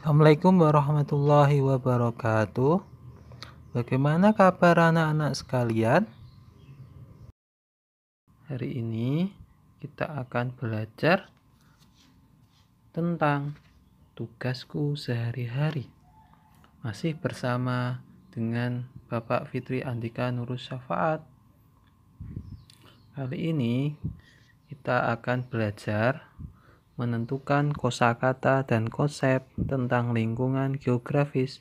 Assalamualaikum warahmatullahi wabarakatuh. Bagaimana kabar anak-anak sekalian? Hari ini kita akan belajar tentang tugasku sehari-hari. Masih bersama dengan Bapak Fitri Andika Nurus Syafaat. Kali ini kita akan belajar menentukan kosakata dan konsep tentang lingkungan geografis,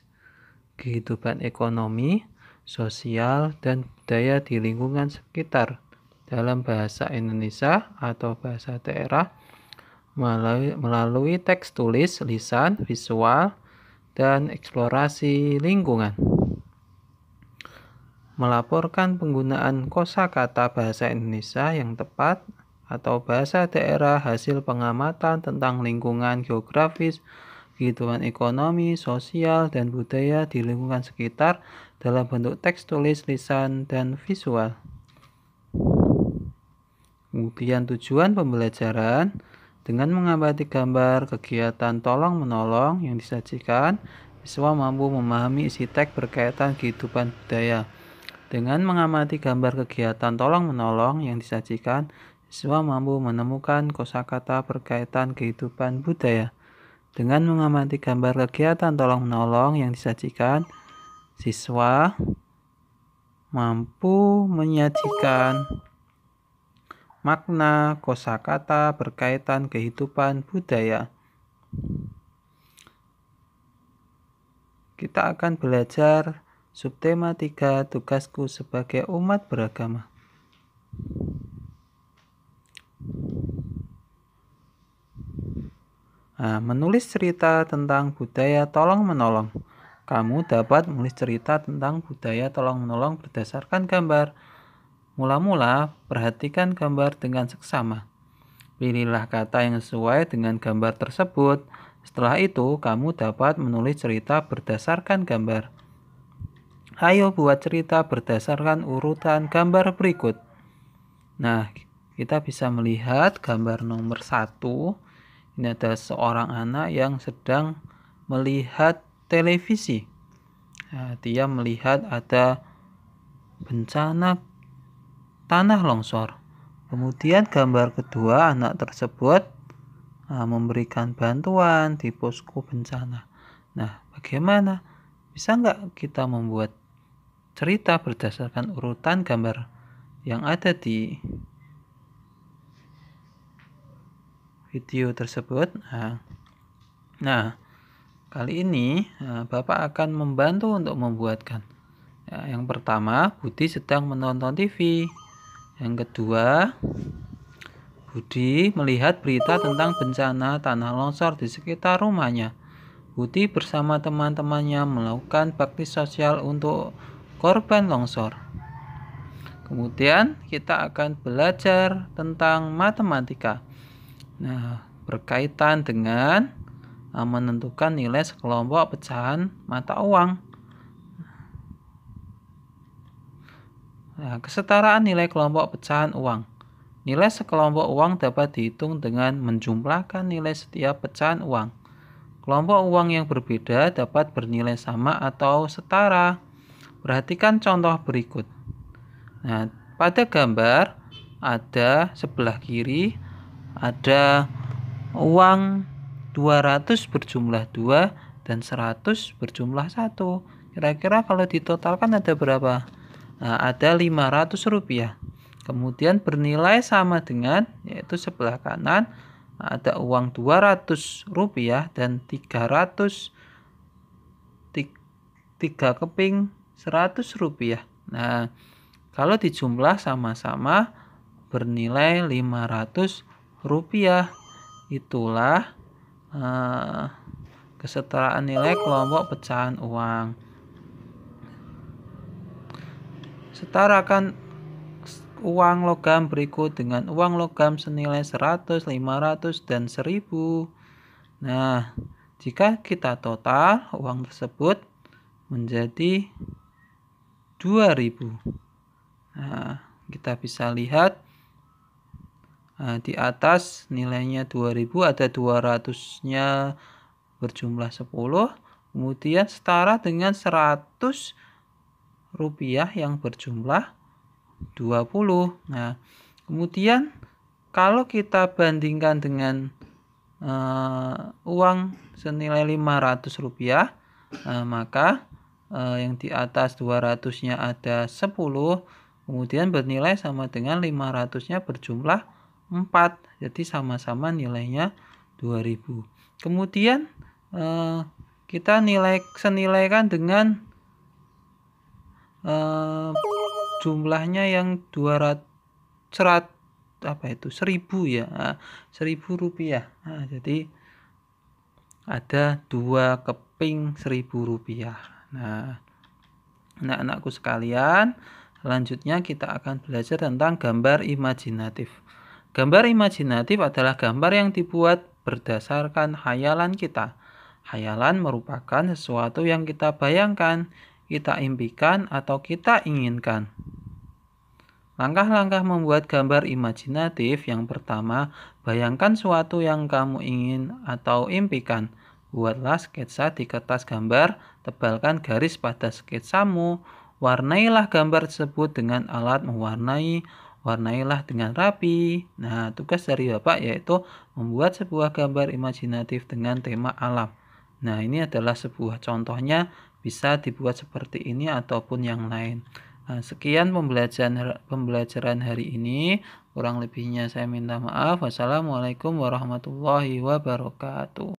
kehidupan ekonomi, sosial, dan budaya di lingkungan sekitar dalam bahasa Indonesia atau bahasa daerah melalui teks tulis, lisan, visual, dan eksplorasi lingkungan. Melaporkan penggunaan kosakata bahasa Indonesia yang tepat atau bahasa daerah hasil pengamatan tentang lingkungan geografis, kehidupan ekonomi, sosial, dan budaya di lingkungan sekitar dalam bentuk teks tulis, lisan, dan visual. Kemudian tujuan pembelajaran dengan mengamati gambar kegiatan tolong-menolong yang disajikan, siswa mampu memahami isi teks berkaitan kehidupan budaya. Dengan mengamati gambar kegiatan tolong-menolong yang disajikan, siswa mampu menemukan kosakata berkaitan kehidupan budaya. Dengan mengamati gambar kegiatan tolong-menolong yang disajikan, siswa mampu menyajikan makna kosakata berkaitan kehidupan budaya. Kita akan belajar subtema 3, tugasku sebagai umat beragama. Menulis cerita tentang budaya tolong-menolong. Kamu dapat menulis cerita tentang budaya tolong-menolong berdasarkan gambar. Mula-mula, perhatikan gambar dengan seksama. Pilihlah kata yang sesuai dengan gambar tersebut. Setelah itu, kamu dapat menulis cerita berdasarkan gambar. Ayo buat cerita berdasarkan urutan gambar berikut. Nah, kita bisa melihat gambar nomor 1. Ini adalah seorang anak yang sedang melihat televisi. Dia melihat ada bencana tanah longsor. Kemudian gambar kedua, anak tersebut memberikan bantuan di posko bencana. Nah, bagaimana? Bisa nggak kita membuat cerita berdasarkan urutan gambar yang ada di video tersebut? Nah, kali ini Bapak akan membantu untuk membuatkan. Yang pertama, Budi sedang menonton TV. Yang kedua, Budi melihat berita tentang bencana tanah longsor di sekitar rumahnya. Budi bersama teman-temannya melakukan bakti sosial untuk korban longsor. Kemudian kita akan belajar tentang matematika. Nah, berkaitan dengan menentukan nilai sekelompok pecahan mata uang. Nah, kesetaraan nilai kelompok pecahan uang. Nilai sekelompok uang dapat dihitung dengan menjumlahkan nilai setiap pecahan uang. Kelompok uang yang berbeda dapat bernilai sama atau setara. Perhatikan contoh berikut. Nah, pada gambar ada sebelah kiri ada uang 200 berjumlah 2 dan 100 berjumlah 1. Kira-kira kalau ditotalkan ada berapa? Nah, ada 500 rupiah. Kemudian bernilai sama dengan, yaitu sebelah kanan ada uang 200 rupiah dan 300 3 keping 100 rupiah. Nah, kalau dijumlah sama-sama bernilai 500 rupiah. Itulah kesetaraan nilai kelompok pecahan uang. Setarakan uang logam berikut dengan uang logam senilai 100, 500, dan 1000. Nah, jika kita total, uang tersebut menjadi 2000. Nah, kita bisa lihat di atas nilainya 2000, ada 200-nya berjumlah 10, kemudian setara dengan 100 rupiah yang berjumlah 20. Nah, kemudian kalau kita bandingkan dengan uang senilai 500 rupiah, maka yang di atas 200-nya ada 10, kemudian bernilai sama dengan 500-nya berjumlah 4. Jadi sama-sama nilainya 2000. Kemudian kita senilaikan dengan jumlahnya yang 1000 ya. 1000 rupiah. Nah, jadi ada 2 keping 1000 rupiah. Nah, anak-anakku sekalian, selanjutnya kita akan belajar tentang gambar imajinatif. Gambar imajinatif adalah gambar yang dibuat berdasarkan khayalan kita. Khayalan merupakan sesuatu yang kita bayangkan, kita impikan, atau kita inginkan. Langkah-langkah membuat gambar imajinatif: yang pertama, bayangkan suatu yang kamu ingin atau impikan. Buatlah sketsa di kertas gambar, tebalkan garis pada sketsamu, warnailah gambar tersebut dengan alat mewarnai, warnailah dengan rapi. Nah, tugas dari Bapak yaitu membuat sebuah gambar imajinatif dengan tema alam. Nah, ini adalah sebuah contohnya, bisa dibuat seperti ini ataupun yang lain. Nah, sekian pembelajaran hari ini. Kurang lebihnya saya minta maaf. Wassalamualaikum warahmatullahi wabarakatuh.